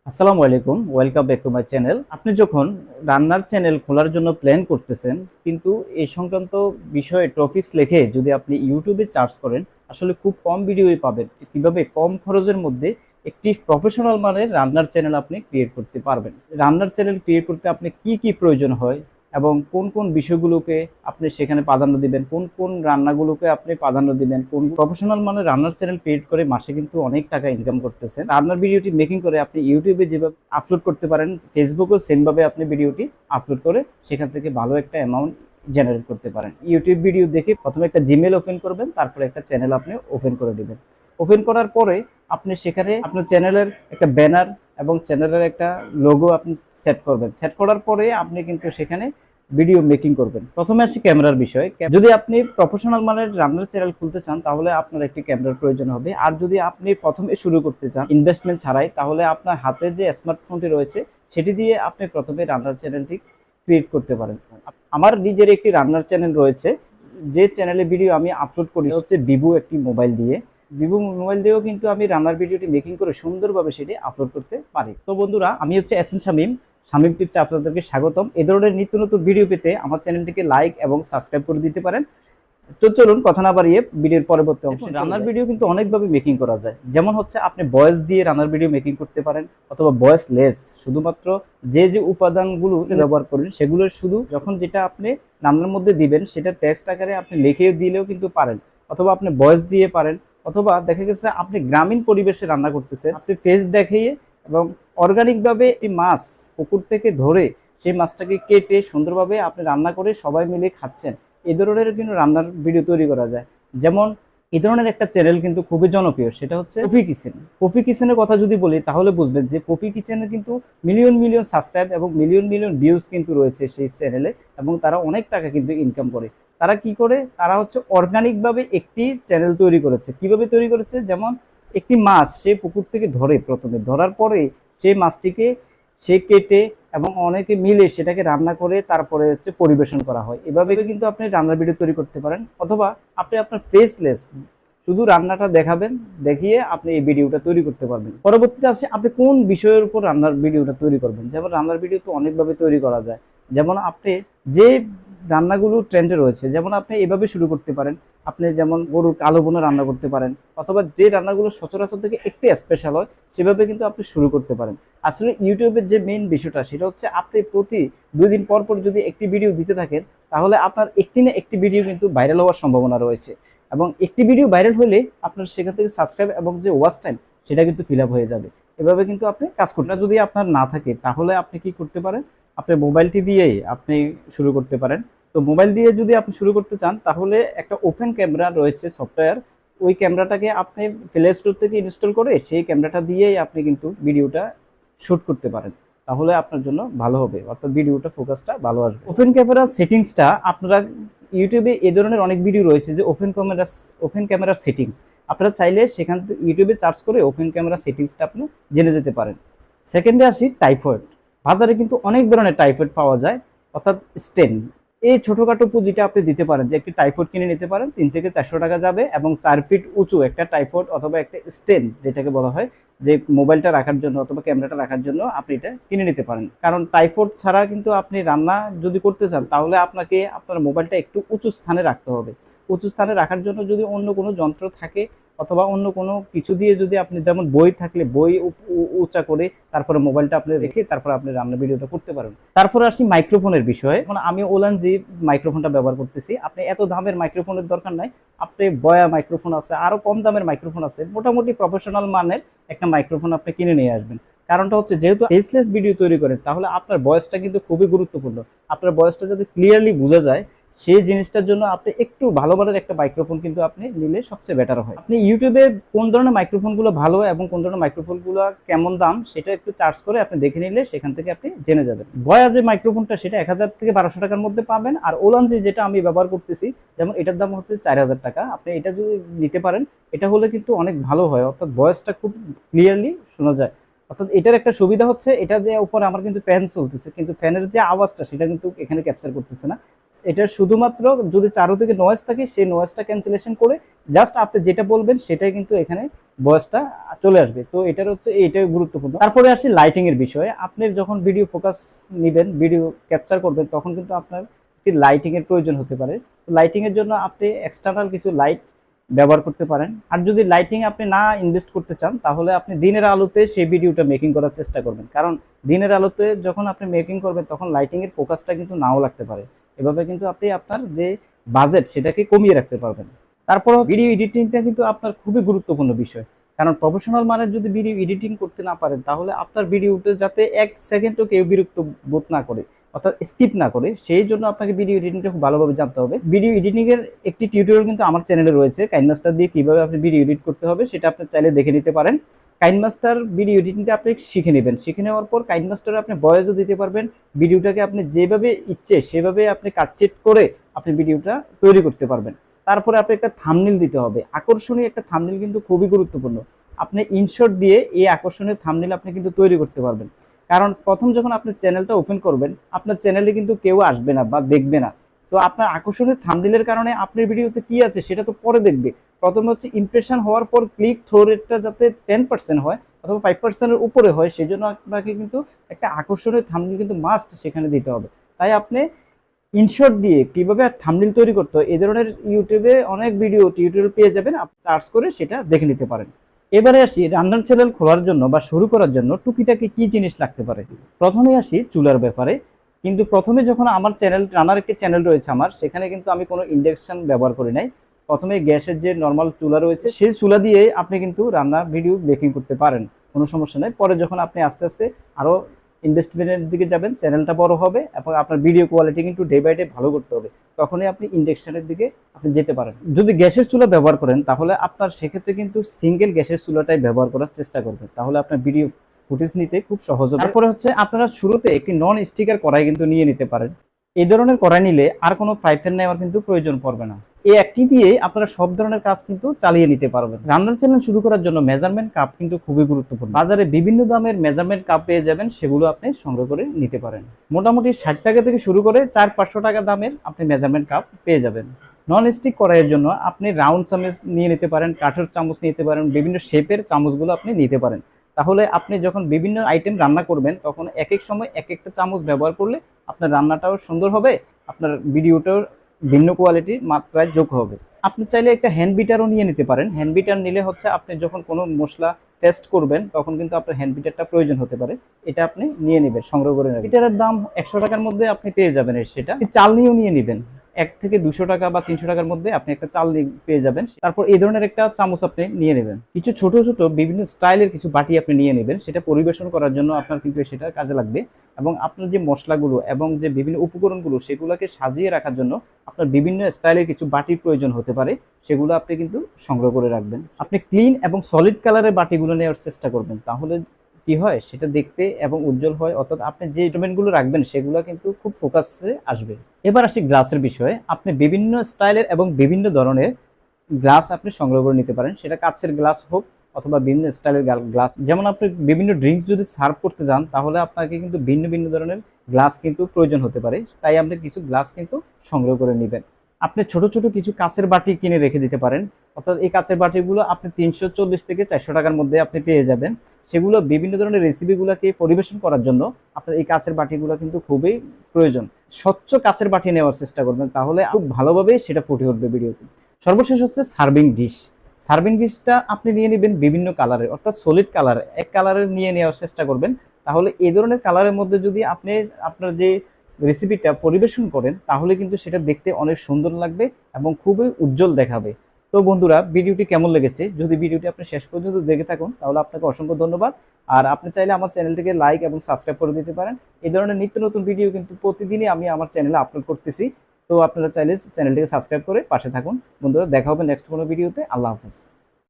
আসসালামু আলাইকুম, welcome back to my channel. আপনি যখন রান্নার চ্যানেল খোলার জন্য প্ল্যান করতেছেন, কিন্তু এই সংক্রান্ত বিষয়ে টপিকস লিখে যদি আপনি ইউটিউবে সার্চ করেন, আসলে খুব কম ভিডিওই পাবেন যে কিভাবে কম খরচের মধ্যে একটি প্রফেশনাল মানের রান্নার চ্যানেল আপনি ক্রিয়েট করতে পারবেন। রান্নার চ্যানেল ক্রিয়েট করতে আপনি কি কি প্রয়োজন হয় এবং কোন কোন বিষয়গুলোকে আপনি সেখানে প্রাধান্য দিবেন, কোন কোন রান্নাগুলোকে আপনি প্রাধান্য দিবেন, কোন প্রফেশনাল মানের রান্নার চ্যানেল ক্রিয়েট করে মাসে কিন্তু অনেক টাকা ইনকাম করতেছেন। রান্নার ভিডিওটি মেকিং করে আপনি ইউটিউবে যেভাবে আপলোড করতে পারেন, ফেসবুকেও সেমভাবে আপনি ভিডিওটি আপলোড করে সেখান থেকে ভালো একটা অ্যামাউন্ট জেনারেট করতে পারেন। ইউটিউব ভিডিও দেখে প্রথমে একটা জিমেল ওপেন করবেন, তারপরে একটা চ্যানেল আপনি ওপেন করে দিবেন। ওপেন করার পরে আপনি সেখানে আপনার চ্যানেলের একটা ব্যানার এবং চ্যানেলের একটা লোগো আপনি সেট করবেন। সেট করার পরে আপনি কিন্তু সেখানে ভিডিও মেকিং করবেন। প্রথমে আসি ক্যামেরার বিষয়ে। যদি আপনি প্রফেশনাল মানের রান্নার চ্যানেল খুলতে চান, তাহলে আপনার একটি ক্যামেরার প্রয়োজন হবে। আর যদি আপনি প্রথমে শুরু করতে চান ইনভেস্টমেন্ট ছাড়াই, তাহলে আপনার হাতে যে স্মার্টফোনটি রয়েছে সেটি দিয়ে আপনি প্রথমে রান্নার চ্যানেলটি ক্রিয়েট করতে পারেন। আমার নিজের একটি রান্নার চ্যানেল রয়েছে, যে চ্যানেলে ভিডিও আমি আপলোড করি হচ্ছে ভিভো একটি মোবাইল দিয়ে। ভিভো মোবাইল দিয়েও কিন্তু আমি রান্নার ভিডিওটি মেকিং করে সুন্দরভাবে সেটি আপলোড করতে পারি। তো বন্ধুরা, আমি হচ্ছে এসএন শামীম, শামীম টিপসে আপনাদেরকে স্বাগতম। এ ধরনের নিত্য নতুন ভিডিও পেতে আমার চ্যানেলটিকে লাইক এবং সাবস্ক্রাইব করে দিতে পারেন। তো চলুন কথা না বাড়িয়ে ভিডিওর পরবর্তী অংশ। রান্নার ভিডিও কিন্তু অনেকভাবে মেকিং করা যায়। যেমন হচ্ছে আপনি ভয়েস দিয়ে রান্নার ভিডিও মেকিং করতে পারেন, অথবা ভয়েস লেস, শুধুমাত্র যে যে উপাদানগুলো ব্যবহার করেন সেগুলো শুধু যখন যেটা আপনি রান্নার মধ্যে দিবেন সেটা টেক্সট আকারে আপনি লিখে দিলেও কিন্তু পারেন, অথবা আপনি ভয়েস দিয়ে পারেন। অথবা দেখা গেছে আপনি গ্রামীণ পরিবেশে রান্না করতেছেন, আপনি ফেস দেখিয়ে এবং অর্গানিকভাবে একটি মাছ পুকুর থেকে ধরে সেই মাছটাকে কেটে সুন্দরভাবে আপনি রান্না করে সবাই মিলে খাচ্ছেন। এই ধরনের কিন্তু রান্নার ভিডিও তৈরি করা যায়। যেমন এই ধরনের একটা চ্যানেল কিন্তু খুবই জনপ্রিয়, সেটা হচ্ছে পপি কিচেন। পপি কিচেনের কথা যদি বলি তাহলে বুঝবেন যে পপি কিচেনের কিন্তু মিলিয়ন মিলিয়ন সাবস্ক্রাইব এবং মিলিয়ন মিলিয়ন ভিউজ কিন্তু রয়েছে সেই চ্যানেলে, এবং তারা অনেক টাকা কিন্তু ইনকাম করে। তারা কি করে? তারা হচ্ছে অর্গানিকভাবে একটি চ্যানেল তৈরি করেছে। কিভাবে তৈরি করেছে? যেমন একটি মাছ সে পুকুর থেকে ধরে, প্রথমে ধরার পরে সেই মাছটিকে সে কেটে এবং অনেকে মিলে সেটাকে রান্না করে তারপরে হচ্ছে পরিবেশন করা হয়। এভাবে কিন্তু আপনি রান্নার ভিডিও তৈরি করতে পারেন, অথবা আপনি আপনার ফেসলেস শুধু রান্নাটা দেখাবেন, দেখিয়ে আপনি এই ভিডিওটা তৈরি করতে পারবেন। পরবর্তীতে আসে আপনি কোন বিষয়ের উপর রান্নার ভিডিওটা তৈরি করবেন। যেমন রান্নার ভিডিও তো অনেকভাবে তৈরি করা যায়। যেমন আপনি যে রান্নাগুলো ট্রেন্ডে রয়েছে, যেমন আপনি এভাবে শুরু করতে পারেন। আপনি যেমন গরুর কালো বোনা রান্না করতে পারেন, অথবা যে রান্নাগুলো সচরাচর থেকে একটু স্পেশাল হয় সেভাবে কিন্তু আপনি শুরু করতে পারেন। আসলে ইউটিউবের যে মেইন বিষয়টা সেটা হচ্ছে আপনি প্রতি 2 দিন পর পর যদি একটি ভিডিও দিতে থাকেন, তাহলে আপনার একটি না একটি ভিডিও কিন্তু ভাইরাল হওয়ার সম্ভাবনা রয়েছে, এবং একটি ভিডিও ভাইরাল হলে আপনার সেখান থেকে সাবস্ক্রাইব এবং যে ওয়াচ টাইম সেটা কিন্তু ফিল আপ হয়ে যাবে। এভাবে কিন্তু আপনি কাজ করতে। যদি আপনার না থাকে তাহলে আপনি কি করতে পারেন? আপনার মোবাইলটি দিয়েই আপনি শুরু করতে পারেন। তো মোবাইল দিয়ে যদি আপনি শুরু করতে চান, তাহলে একটা ওপেন ক্যামেরা রয়েছে সফটওয়্যার, ওই ক্যামেরাটাকে আপনি প্লে স্টোর থেকে ইনস্টল করে সেই ক্যামেরাটা দিয়েই আপনি কিন্তু ভিডিওটা শুট করতে পারেন। তাহলে আপনার জন্য ভালো হবে, অর্থাৎ ভিডিওটা ফোকাসটা ভালো আসবে। ওপেন ক্যামেরা সেটিংসটা আপনারা ইউটিউবে এ ধরনের অনেক ভিডিও রয়েছে যে ওপেন ক্যামেরার সেটিংস, আপনারা চাইলে সেখান থেকে ইউটিউবে সার্চ করে ওপেন ক্যামেরা সেটিংসটা আপনি জেনে যেতে পারেন। সেকেন্ডে আসি টাইফয়েড। বাজারে কিন্তু অনেক ধরনের টাইফয়েড পাওয়া যায়, অর্থাৎ স্টেন। এই ছোটখাটো পুঁজিটা আপনি দিতে পারেন যে একটি টাইফয়েড কিনে নিতে পারেন, 3 থেকে 400 টাকা যাবে, এবং 4 ফিট উঁচু একটা টাইফয়েড অথবা একটা স্টেন যেটাকে বলা হয়, যে মোবাইলটা রাখার জন্য অথবা ক্যামেরাটা রাখার জন্য আপনি এটা কিনে নিতে পারেন। কারণ টাইফয়েড ছাড়া কিন্তু আপনি রান্না যদি করতে চান, তাহলে আপনাকে আপনার মোবাইলটা একটু উঁচু স্থানে রাখতে হবে। উঁচু স্থানে রাখার জন্য যদি অন্য কোনো যন্ত্র থাকে অথবা অন্য কোনো কিছু দিয়ে, যদি আপনি যেমন বই থাকলে বই উঁচা করে তারপরে মোবাইলটা আপনি রেখে তারপরে আপনি রান্নার ভিডিওটা করতে পারেন। তারপরে আসি মাইক্রোফোনের বিষয়ে। মানে আমি ওলান যে মাইক্রোফোনটা ব্যবহার করতেছি, আপনি এত দামের মাইক্রোফোনের দরকার নাই। আপনি বয়া মাইক্রোফোন আছে, আরো কম দামের মাইক্রোফোন আছে, মোটামুটি প্রফেশনাল মানের একটা মাইক্রোফোন আপনি কিনে নিয়ে আসবেন। কারণটা হচ্ছে যেহেতু ফেসলেস ভিডিও তৈরি করেন, তাহলে আপনার ভয়েসটা কিন্তু খুবই গুরুত্বপূর্ণ। আপনার ভয়েসটা যাতে ক্লিয়ারলি বোঝা যায়, সেই জিনিসটার জন্য আপনি একটু ভালো মানের একটা মাইক্রোফোন কিন্তু আপনি নিলে সবচেয়ে বেটার হয়। আপনি ইউটিউবে কোন ধরনের মাইক্রোফোনগুলো ভালো এবং কোন ধরনের মাইক্রোফোনগুলো কেমন দাম সেটা একটু সার্চ করে আপনি দেখে নিলে সেখান থেকে আপনি জেনে যাবেন। বয়া যে মাইক্রোফোনটা সেটা 1000 থেকে 1200 টাকার মধ্যে পাবেন, আর ওলান যেটা আমি ব্যবহার করতেছি, যেমন এটার দাম হচ্ছে 4000 টাকা। আপনি এটা যদি নিতে পারেন, এটা হলে কিন্তু অনেক ভালো হয়, অর্থাৎ ভয়েসটা খুব ক্লিয়ারলি শোনা যায়। অর্থাৎ এটার একটা সুবিধা হচ্ছে এটা যে উপরে আমার কিন্তু ফ্যান চলতেছে, কিন্তু ফ্যানের যে আওয়াজটা সেটা কিন্তু এখানে ক্যাপচার করতেছে না। এটার শুধুমাত্র যদি চারোদিকে নয়েজ থাকে সেই নয়েজটা ক্যান্সেলেশন করে জাস্ট আপনি যেটা বলবেন সেটাই কিন্তু এখানে ভয়েসটা চলে আসবে। তো এটার হচ্ছে এইটাই গুরুত্বপূর্ণ। তারপরে আসি লাইটিং এর বিষয়ে। আপনি যখন ভিডিও ফোকাস নেবেন, ভিডিও ক্যাপচার করবেন, তখন কিন্তু আপনার একটি লাইটিং এর প্রয়োজন হতে পারে। তো লাইটিং এর জন্য আপনি এক্সটার্নাল কিছু লাইট ব্যবহার করতে পারেন। আর যদি লাইটিং আপনি না ইনভেস্ট করতে চান তাহলে আপনি দিনের আলোতে সেই ভিডিওটা মেকিং করার চেষ্টা করবেন, কারণ দিনের আলোতে যখন আপনি মেকিং করবেন তখন লাইটিং এর ফোকাসটা কিন্তু নাও লাগতে পারে। এভাবে কিন্তু আপনি আপনার যে বাজেট সেটাকে কমিয়ে রাখতে পারবেন। তারপর ভিডিও এডিটিংটা কিন্তু আপনার খুবই গুরুত্বপূর্ণ বিষয়, কারণ প্রফেশনাল মানের যদি ভিডিও এডিটিং করতে না পারেন তাহলে আপনার ভিডিওতে যাতে 1 সেকেন্ডও কেউ বিরক্ত বোধ না করে, অর্থাৎ স্কিপ না করে, সেই জন্য আপনাকে ভিডিও এডিটিংটা খুব ভালোভাবে জানতে হবে। ভিডিও এডিটিং এর একটি টিউটোরিয়াল কিন্তু আমার চ্যানেলে রয়েছে, কাইনমাস্টার দিয়ে কিভাবে আপনি ভিডিও এডিট করতে হবে সেটা আপনি চাইলে দেখে নিতে পারেন। কাইনমাস্টার ভিডিও এডিটিংটা আপনি শিখে নেবেন, শিখে নেওয়ার পর কাইনমাস্টারে আপনি ভয়েসও দিতে পারবেন। ভিডিওটাকে আপনি যেভাবে ইচ্ছে সেভাবে আপনি কাটছেট করে আপনি ভিডিওটা তৈরি করতে পারবেন। তারপরে আপনি একটা থাম্বনেল দিতে হবে, আকর্ষণীয় একটা থাম্বনেল কিন্তু খুবই গুরুত্বপূর্ণ। আপনি ইনশর্ট দিয়ে এই আকর্ষণীয় থাম্বনেল আপনি কিন্তু তৈরি করতে পারবেন, কারণ প্রথম যখন আপনি চ্যানেলটা ওপেন করবেন আপনার চ্যানেলে কিন্তু কেউ আসবে না বা দেখবে না। তো আপনার আকর্ষণীয় থাম্বনেলের কারণে আপনার ভিডিওতে কি আছে সেটা তো পরে দেখবে। প্রথমে হচ্ছে ইমপ্রেশন হওয়ার পর ক্লিক থ্রো রেটটা যাতে 10% হয় অথবা 5%-এর উপরে হয়, সেই জন্য আপনাকে কিন্তু একটা আকর্ষণীয় থাম্বনেল কিন্তু মাস্ট সেখানে দিতে হবে। তাই আপনি ইনশর্ট দিয়ে কিভাবে থাম্বনেল তৈরি করতে হয় এই ধরনের ইউটিউবে অনেক ভিডিও টিউটোরিয়াল পেয়ে যাবেন, আপনি সার্চ করে সেটা দেখে নিতে পারেন। এবারে আসি রান্নার চ্যানেল খোলার জন্য বা শুরু করার জন্য টুকিটাকি কি জিনিস লাগতে পারে। প্রথমে আসি চুলার ব্যাপারে। কিন্তু প্রথমে যখন আমার চ্যানেল রান্নার একটি চ্যানেল রয়েছে আমার, সেখানে কিন্তু আমি কোনো ইন্ডাকশন ব্যবহার করি নাই। প্রথমে গ্যাসের যে নর্মাল চুলা রয়েছে সেই চুলা দিয়ে আপনি কিন্তু রান্না ভিডিও বেকিং করতে পারেন, কোনো সমস্যা নেই। পরে যখন আপনি আস্তে আস্তে আরও ইনভেস্টমেন্টের দিকে যাবেন, চ্যানেলটা বড় হবে এবং আপনার ভিডিও কোয়ালিটি কিন্তু ডে বাই ডে ভালো করতে হবে, তখনই আপনি ইন্ডাকশনের দিকে আপনি যেতে পারেন। যদি গ্যাসের চুলা ব্যবহার করেন তাহলে আপনার সেক্ষেত্রে কিন্তু সিঙ্গেল গ্যাসের চুলাটাই ব্যবহার করার চেষ্টা করবেন, তাহলে আপনার ভিডিও ফুটেজ নিতে খুব সহজ হবে। তারপরে হচ্ছে আপনারা শুরুতে একটি নন স্টিকার কড়াই কিন্তু নিয়ে নিতে পারেন। এই ধরনের কড়াই নিলে আর কোনো ফ্রাই প্যান নেওয়ার কিন্তু প্রয়োজন পড়বে না। এই একটি দিয়ে আপনারা সব ধরনের কাজ কিন্তু চালিয়ে নিতে পারবেন। রান্নার চ্যানেল শুরু করার জন্য মেজারমেন্ট কাপ কিন্তু খুবই গুরুত্বপূর্ণ। বাজারে বিভিন্ন দামের মেজারমেন্ট কাপ পেয়ে যাবেন, সেগুলো আপনি সংগ্রহ করে নিতে পারেন। মোটামুটি 60 টাকা থেকে শুরু করে 400-500 টাকা দামের আপনি মেজারমেন্ট কাপ পেয়ে যাবেন। নন স্টিক কড়াইয়ের জন্য আপনি রাউন্ড চামচ নিয়ে নিতে পারেন, কাঠের চামচ নিতে পারেন, বিভিন্ন শেপের চামচগুলো আপনি নিতে পারেন। তাহলে আপনি যখন বিভিন্ন আইটেম রান্না করবেন তখন এক এক সময় এক একটা চামচ ব্যবহার করলে আপনার রান্নাটাও সুন্দর হবে, আপনার ভিডিওটাও ভিন্ন কোয়ালিটির মাত্রায় যোগ হবে। আপনি চাইলে একটা হ্যান্ড বিটারও নিয়ে নিতে পারেন। হ্যান্ড বিটার নিলে হচ্ছে আপনি যখন কোনো মশলা পেস্ট করবেন তখন কিন্তু আপনার হ্যান্ড বিটারটা প্রয়োজন হতে পারে, এটা আপনি নিয়ে নেবেন, সংগ্রহ করে নেবেন। বিটারের দাম 100 টাকার মধ্যে আপনি পেয়ে যাবেন। সেটা চালনিও নিয়ে নেবেন, 1 থেকে 200 টাকা বা 300 টাকার মধ্যে আপনি একটা চালনি পেয়ে যাবেন। তারপর এই ধরনের একটা চামচ আপনি নিয়ে নেবেন। কিছু ছোট ছোট বিভিন্ন স্টাইলের কিছু বাটি আপনি নিয়ে নেবেন, সেটা পরিবেশন করার জন্য আপনার কিন্তু সেটা কাজে লাগবে। এবং আপনার যে মশলাগুলো এবং যে বিভিন্ন উপকরণগুলো সেগুলোকে সাজিয়ে রাখার জন্য আপনার বিভিন্ন স্টাইলের কিছু বাটির প্রয়োজন হতে পারে, সেগুলো আপনি কিন্তু সংগ্রহ করে রাখবেন। আপনি ক্লিন এবং সলিড কালারের বাটিগুলো নেওয়ার চেষ্টা করবেন, তাহলে কি হয় সেটা দেখতে এবং উজ্জ্বল হয়, অর্থাৎ আপনি যে ইনস্ট্রুমেন্টগুলো রাখবেন সেগুলো কিন্তু খুব ফোকাসে আসবে। এবার আসি গ্লাসের বিষয়ে। আপনি বিভিন্ন স্টাইলের এবং বিভিন্ন ধরনের গ্লাস আপনি সংগ্রহ করে নিতে পারেন, সেটা কাচের গ্লাস হোক অথবা বিভিন্ন স্টাইলের গ্লাস। যেমন আপনি বিভিন্ন ড্রিঙ্কস যদি সার্ভ করতে যান তাহলে আপনাকে কিন্তু ভিন্ন ভিন্ন ধরনের গ্লাস কিন্তু প্রয়োজন হতে পারে, তাই আপনি কিছু গ্লাস কিন্তু সংগ্রহ করে নেবেন। আপনি ছোট ছোট কিছু কাচের বাটি কিনে রেখে দিতে পারেন, অর্থাৎ এই কাচের বাটিগুলো আপনি 340 থেকে 400 টাকার মধ্যে আপনি পেয়ে যাবেন। সেগুলো বিভিন্ন ধরনের রেসিপিগুলোকে পরিবেশন করার জন্য আপনার এই কাচের বাটিগুলো কিন্তু খুবই প্রয়োজন। স্বচ্ছ কাচের বাটি নেওয়ার চেষ্টা করবেন, তাহলে খুব ভালোভাবে সেটা ফুটে উঠবে ভিডিওতে। সর্বশেষ হচ্ছে সার্ভিং ডিশ। সার্ভিং ডিশটা আপনি নিয়ে নেবেন বিভিন্ন কালারের, অর্থাৎ সলিড কালার, এক কালারের নিয়ে নেওয়ার চেষ্টা করবেন। তাহলে এই ধরনের কালারের মধ্যে যদি আপনি আপনার যে রেসিপিটা পরিবেশন করেন তাহলে কিন্তু সেটা দেখতে অনেক সুন্দর লাগবে এবং খুবই উজ্জ্বল দেখাবে। তো বন্ধুরা, ভিডিওটি কেমন লেগেছে? যদি ভিডিওটি আপনি শেষ পর্যন্ত দেখে থাকুন তাহলে আপনাকে অসংখ্য ধন্যবাদ। আর আপনি চাইলে আমার চ্যানেলটিকে লাইক এবং সাবস্ক্রাইব করে দিতে পারেন। এই ধরনের নিত্য নতুন ভিডিও কিন্তু প্রতিদিনই আমি আমার চ্যানেলে আপলোড করতেছি, তো আপনারা চাইলে চ্যানেলটিকে সাবস্ক্রাইব করে পাশে থাকুন। বন্ধুরা, দেখা হবে নেক্সট কোনো ভিডিওতে। আল্লাহ হাফেজ।